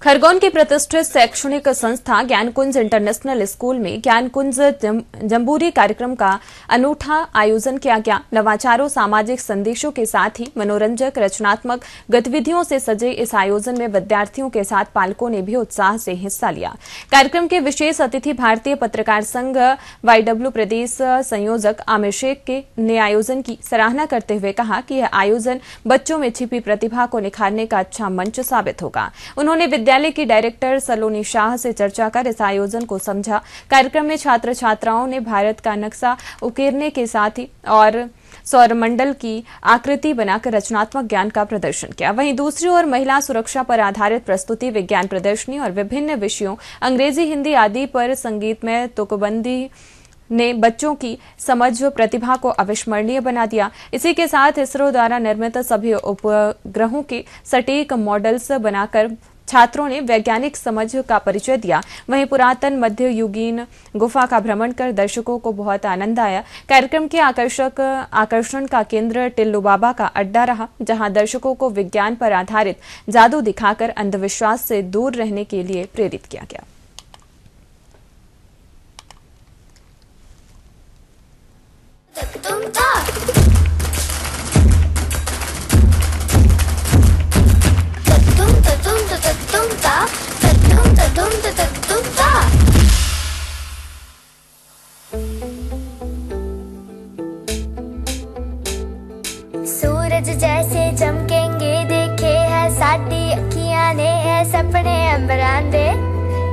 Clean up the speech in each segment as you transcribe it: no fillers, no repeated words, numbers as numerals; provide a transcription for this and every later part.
खरगोन की प्रतिष्ठित शैक्षणिक संस्था ज्ञानकुंज इंटरनेशनल स्कूल में ज्ञानकुंज जम्बूरी कार्यक्रम का अनूठा आयोजन किया गया। नवाचारों, सामाजिक संदेशों के साथ ही मनोरंजक रचनात्मक गतिविधियों से सजे इस आयोजन में विद्यार्थियों के साथ पालकों ने भी उत्साह से हिस्सा लिया। कार्यक्रम के विशेष अतिथि भारतीय पत्रकार संघ YW प्रदेश संयोजक आमिर शेख ने आयोजन की सराहना करते हुए कहा कि यह आयोजन बच्चों में छिपी प्रतिभा को निखारने का अच्छा मंच साबित होगा। उन्होंने विद्यालय की डायरेक्टर सलोनी शाह से चर्चा कर इस आयोजन को समझा। कार्यक्रम में छात्र छात्राओं ने भारत का नक्शा उकेरने के साथ ही और सौरमंडल की आकृति बनाकर रचनात्मक ज्ञान का प्रदर्शन किया। वहीं दूसरी ओर महिला सुरक्षा पर आधारित प्रस्तुति, विज्ञान प्रदर्शनी और विभिन्न विषयों अंग्रेजी, हिंदी आदि पर संगीतमय तुकबंदी ने बच्चों की समझ व प्रतिभा को अविस्मरणीय बना दिया। इसी के साथ इसरो द्वारा निर्मित सभी उपग्रहों के सटीक मॉडल्स बनाकर छात्रों ने वैज्ञानिक समझ का परिचय दिया। वहीं पुरातन मध्ययुगीन गुफा का भ्रमण कर दर्शकों को बहुत आनंद आया। कार्यक्रम के आकर्षण का केंद्र टिल्लू बाबा का अड्डा रहा, जहां दर्शकों को विज्ञान पर आधारित जादू दिखाकर अंधविश्वास से दूर रहने के लिए प्रेरित किया गया। सूरज जैसे चमकेंगे देखे है साडी अखियां ने, है सपने अंबरांदे,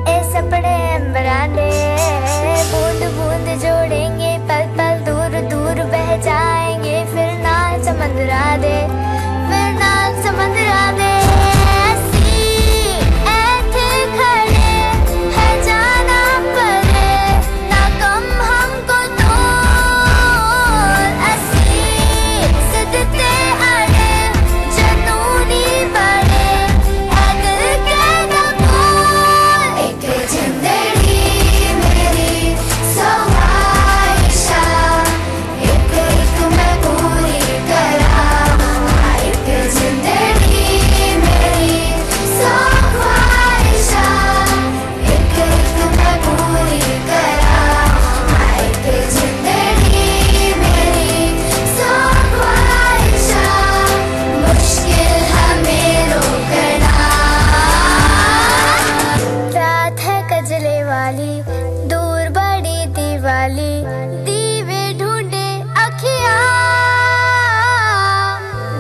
ए सपने अंबरांदे। बूंद बूंद जोड़ेंगे पल पल, दूर दूर बह जाएंगे, फिर ना समंदरा दे, फिर ना समंदरा दे। दूर बड़ी दिवाली, दीवे ढूंढे अखियां,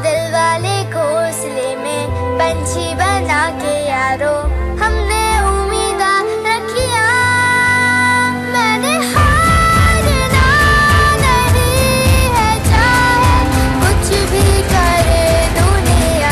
दिल वाले घोंसले में पंछी बना के यारो हमने उम्मीदा रखिया। मैंने हारना नहीं है, चाहे कुछ भी करे दुनिया।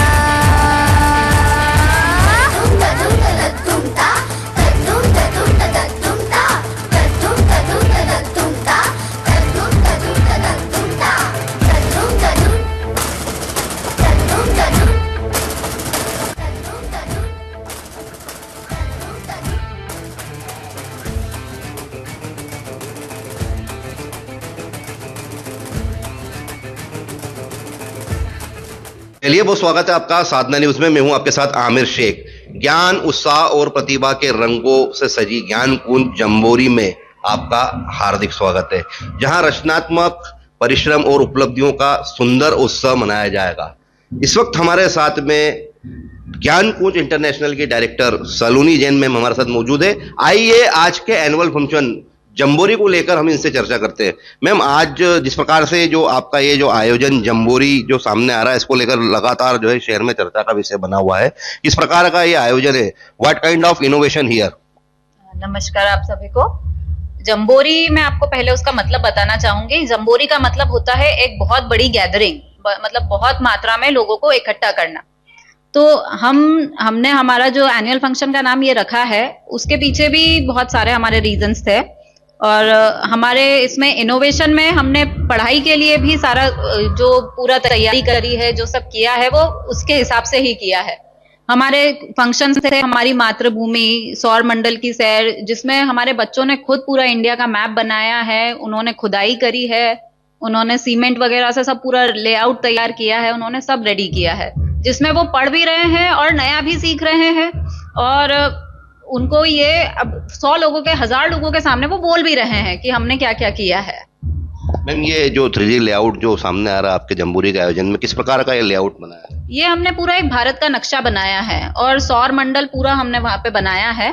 चलिए, बहुत स्वागत है आपका साधना न्यूज में। मैं हूं आपके साथ आमिर शेख। ज्ञान, उत्साह और प्रतिभा के रंगों से सजी ज्ञानकुंज जम्बोरी में आपका हार्दिक स्वागत है, जहां रचनात्मक परिश्रम और उपलब्धियों का सुंदर उत्सव मनाया जाएगा। इस वक्त हमारे साथ में ज्ञानकुंज इंटरनेशनल की डायरेक्टर सलोनी जैन मैम हमारे साथ मौजूद है। आइए आज के एनुअल फंक्शन जम्बोरी को लेकर हम इनसे चर्चा करते हैं। मैम, आज जिस प्रकार से जो आपका ये जो आयोजन जम्बोरी जो सामने आ रहा है, इसको लेकर लगातार जो है शहर में चर्चा का विषय बना हुआ है। इस प्रकार का ये आयोजन है, what kind of innovation here? नमस्कार आप सभी को। जम्बोरी में आपको पहले उसका मतलब बताना चाहूंगी। जम्बोरी का मतलब होता है एक बहुत बड़ी गैदरिंग, मतलब बहुत मात्रा में लोगों को इकट्ठा करना। तो हमने हमारा जो एनुअल फंक्शन का नाम ये रखा है, उसके पीछे भी बहुत सारे हमारे रीजंस थे। और हमारे इसमें इनोवेशन में हमने पढ़ाई के लिए भी सारा जो पूरा तैयारी करी है, जो सब किया है, वो उसके हिसाब से ही किया है। हमारे फंक्शन थे हमारी मातृभूमि सौर मंडल की सैर, जिसमें हमारे बच्चों ने खुद पूरा इंडिया का मैप बनाया है, उन्होंने खुदाई करी है, उन्होंने सीमेंट वगैरह से सब पूरा लेआउट तैयार किया है, उन्होंने सब रेडी किया है, जिसमें वो पढ़ भी रहे हैं और नया भी सीख रहे हैं। और उनको ये अब 100 लोगों के 1000 लोगों के सामने वो बोल भी रहे हैं कि हमने क्या क्या किया है। मैम ये जो 3D लेआउट जो सामने आ रहा है आपके जम्बूरी के आयोजन में, किस प्रकार का ये लेआउट बनाया है? ये हमने पूरा एक भारत का नक्शा बनाया है और सौर मंडल पूरा हमने वहां पे बनाया है।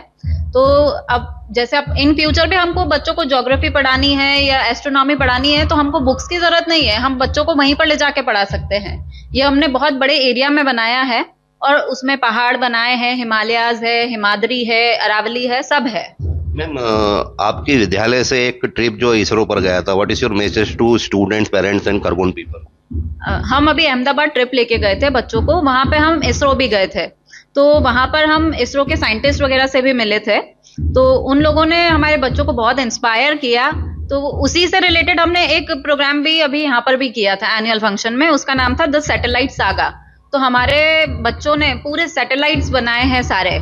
तो अब जैसे अब इन फ्यूचर भी हमको बच्चों को ज्योग्राफी पढ़ानी है या एस्ट्रोनॉमी पढ़ानी है तो हमको बुक्स की जरूरत नहीं है, हम बच्चों को वहीं पर ले जाके पढ़ा सकते हैं। ये हमने बहुत बड़े एरिया में बनाया है और उसमें पहाड़ बनाए हैं, हिमालयाज है, हिमाद्री है, अरावली है, सब है। मैम आपके विद्यालय से एक ट्रिप जो इसरो पर गया था, what is your message to students, parents and Khargone people? हम अभी अहमदाबाद ट्रिप लेके गए थे बच्चों को, वहां पे हम इसरो भी गए थे। तो वहां पर हम इसरो के साइंटिस्ट वगैरह से भी मिले थे, तो उन लोगों ने हमारे बच्चों को बहुत इंस्पायर किया। तो उसी से रिलेटेड हमने एक प्रोग्राम भी अभी यहाँ पर भी किया था एनुअल फंक्शन में, उसका नाम था द सैटेलाइट सागा। तो हमारे बच्चों ने पूरे सैटेलाइट्स बनाए हैं, सारे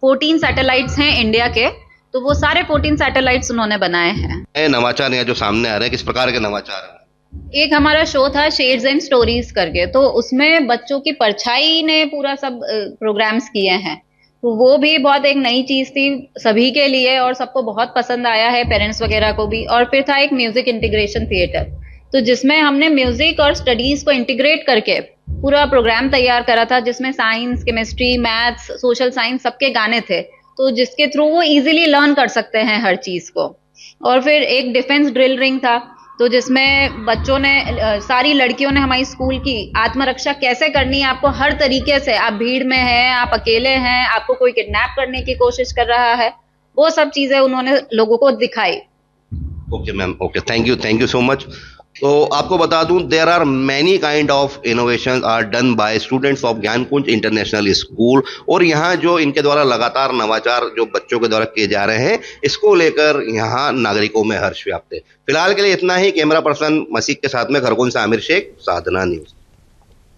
14 सैटेलाइट्स हैं इंडिया के, तो वो सारे 14 सैटेलाइट्स उन्होंने बनाए हैं। नवाचार यहाँ जो सामने आ रहे हैं, किस प्रकार के नवाचार हैं? एक हमारा शो था शेड्स एंड स्टोरीज करके, तो उसमें बच्चों की परछाई ने पूरा सब प्रोग्राम्स किए हैं, तो वो भी बहुत एक नई चीज थी सभी के लिए और सबको बहुत पसंद आया है, पेरेंट्स वगैरह को भी। और फिर था एक म्यूजिक इंटीग्रेशन थिएटर, तो जिसमें हमने म्यूजिक और स्टडीज को इंटीग्रेट करके पूरा प्रोग्राम तैयार करा था, जिसमें science, chemistry, maths, social science सबके गाने थे, तो जिसके थ्रू वो इजीली लर्न कर सकते हैं हर चीज को। और फिर एक डिफेंस ड्रिल रिंग था, तो जिसमें बच्चों ने, सारी लड़कियों ने हमारी स्कूल की आत्मरक्षा कैसे करनी है आपको हर तरीके से, आप भीड़ में हैं, आप अकेले हैं, आपको कोई किडनैप करने की कोशिश कर रहा है, वो सब चीजें उन्होंने लोगों को दिखाई। Okay ma'am, okay, thank you so much. तो आपको बता दूं, there are many kind of innovation are done by students of Gyankunj International School, और यहाँ जो इनके द्वारा लगातार नवाचार जो बच्चों के द्वारा किए जा रहे हैं, इसको लेकर यहाँ नागरिकों में हर्ष व्याप्त है। फिलहाल के लिए इतना ही। कैमरा पर्सन मसीक के साथ में खरगोन से आमिर शेख, साधना न्यूज।